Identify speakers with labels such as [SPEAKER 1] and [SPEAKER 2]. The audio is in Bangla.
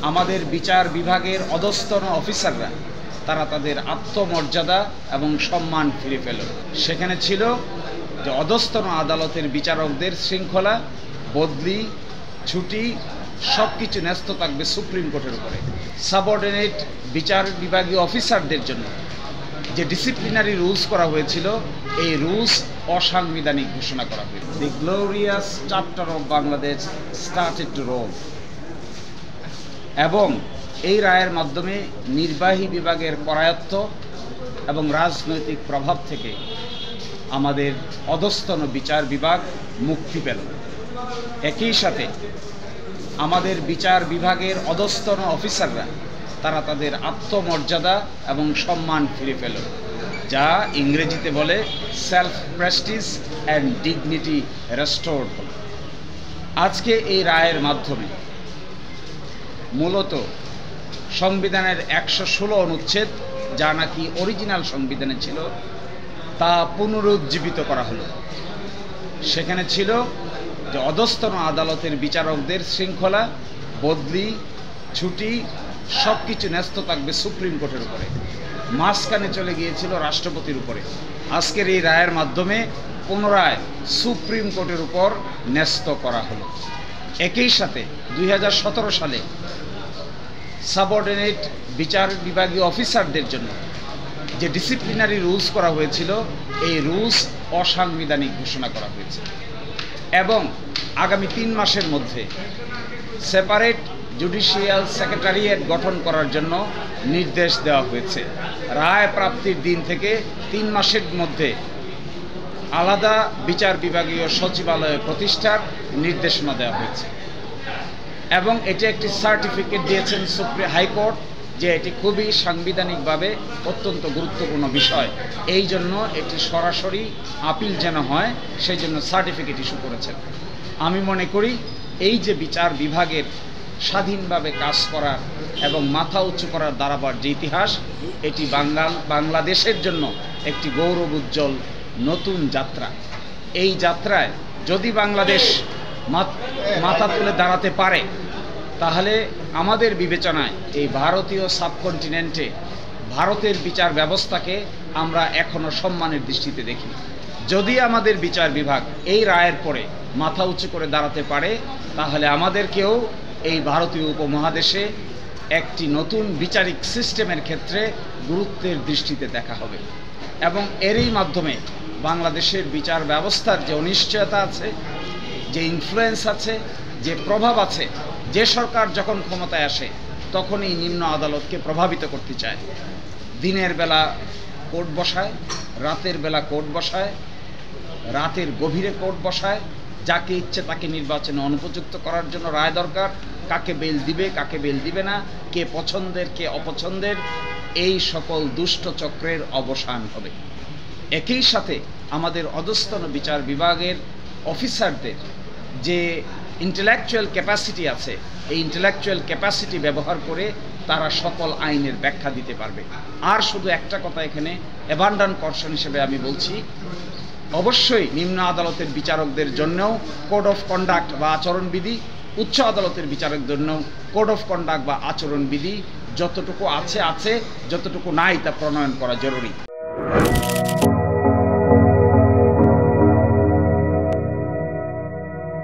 [SPEAKER 1] আমাদের বিচার বিভাগের অধস্তন অফিসাররা তারা তাদের আত্মমর্যাদা এবং সম্মান ফিরে পেল। সেখানে ছিল যে অধস্তন আদালতের বিচারকদের শৃঙ্খলা, বদলি, ছুটি সব কিছু ন্যস্ত থাকবে সুপ্রিম কোর্টের উপরে। সাবঅর্ডিনেট বিচার বিভাগীয় অফিসারদের জন্য যে ডিসিপ্লিনারি রুলস করা হয়েছিল, এই রুলস অসাংবিধানিক ঘোষণা করা হয়েছে। The glorious chapter of Bangladesh started to roll. এবং এই রায়ের মাধ্যমে নির্বাহী বিভাগের করায়ত্ত এবং রাজনৈতিক প্রভাব থেকে আমাদের অধস্তন বিচার বিভাগ মুক্তি পেল। একই সাথে আমাদের বিচার বিভাগের অধস্তন অফিসাররা তারা তাদের আত্মমর্যাদা এবং সম্মান ফিরে পেল, যা ইংরেজিতে বলে self Prestige and dignity restored হল। আজকে এই রায়ের মাধ্যমে মূলত সংবিধানের 116 অনুচ্ছেদ, যা নাকি অরিজিনাল সংবিধানে ছিল, তা পুনরুজ্জীবিত করা হলো। সেখানে ছিল যে অধস্তন আদালতের বিচারকদের শৃঙ্খলা, বদলি, ছুটি সব কিছু ন্যস্ত থাকবে সুপ্রিম কোর্টের উপরে। মাঝখানে চলে গিয়েছিল রাষ্ট্রপতির উপরে। আজকের এই রায়ের মাধ্যমে পুনরায় সুপ্রিম কোর্টের উপর ন্যস্ত করা হলো। একই সাথে 2017 সালে সাবঅর্ডিনেট বিচার বিভাগীয় অফিসারদের জন্য যে ডিসিপ্লিনারি রুলস করা হয়েছিল, এই রুলস অসাংবিধানিক ঘোষণা করা হয়েছে। এবং আগামী 3 মাসের মধ্যে সেপারেট জুডিশিয়াল সেক্রেটারিয়েট গঠন করার জন্য নির্দেশ দেওয়া হয়েছে। রায় প্রাপ্তির দিন থেকে 3 মাসের মধ্যে আলাদা বিচার বিভাগীয় সচিবালয় প্রতিষ্ঠার নির্দেশনা দেওয়া হয়েছে। এবং এটি একটি সার্টিফিকেট দিয়েছেন হাইকোর্ট যে এটি খুবই সাংবিধানিকভাবে অত্যন্ত গুরুত্বপূর্ণ বিষয়। এই জন্য এটি সরাসরি আপিল যেন হয়, সেই জন্য সার্টিফিকেট ইস্যু করেছেন। আমি মনে করি এই যে বিচার বিভাগের স্বাধীনভাবে কাজ করার এবং মাথা উঁচু করার দাঁড়াবার যে ইতিহাস, এটি বাংলাদেশের জন্য একটি গৌরব উজ্জ্বল নতুন যাত্রা। এই যাত্রায় যদি বাংলাদেশ মাথা তুলে দাঁড়াতে পারে, তাহলে আমাদের বিবেচনায় এই ভারতীয় সাবকন্টিনেন্টে ভারতের বিচার ব্যবস্থাকে আমরা এখনো সম্মানের দৃষ্টিতে দেখি। যদি আমাদের বিচার বিভাগ এই রায়ের পরে মাথা উঁচু করে দাঁড়াতে পারে, তাহলে আমাদেরকেও এই ভারতীয় উপমহাদেশে একটি নতুন বিচারিক সিস্টেমের ক্ষেত্রে গুরুত্বের দৃষ্টিতে দেখা হবে। এবং এরই মাধ্যমে বাংলাদেশের বিচার ব্যবস্থার যে অনিশ্চয়তা আছে, যে ইনফ্লুয়েন্স আছে, যে প্রভাব আছে, যে সরকার যখন ক্ষমতায় আসে তখনই নিম্ন আদালতকে প্রভাবিত করতে চায়। দিনের বেলা কোর্ট বসায়, রাতের বেলা কোর্ট বসায়, রাতের গভীরে কোর্ট বসায়, যাকে ইচ্ছে তাকে নির্বাচনে অনুপযুক্ত করার জন্য রায় দরকার, কাকে বেল দিবে, কাকে বেল দিবে না, কে পছন্দের, কে অপছন্দের, এই সকল দুষ্ট চক্রের অবসান হবে। একই সাথে আমাদের অধস্তন বিচার বিভাগের অফিসারদের যে ইন্টেলেকচুয়াল ক্যাপাসিটি আছে, এই ইন্টেলেকচুয়াল ক্যাপাসিটি ব্যবহার করে তারা সকল আইনের ব্যাখ্যা দিতে পারবে। আর শুধু একটা কথা এখানে অ্যাবান্ডন কশন হিসেবে আমি বলছি, অবশ্যই নিম্ন আদালতের বিচারকদের জন্যও কোড অফ কন্ডাক্ট বা আচরণবিধি, উচ্চ আদালতের বিচারকদের জন্যও কোড অফ কন্ডাক্ট বা আচরণবিধি যতটুকু আছে, যতটুকু নাই তা প্রণয়ন করা জরুরি।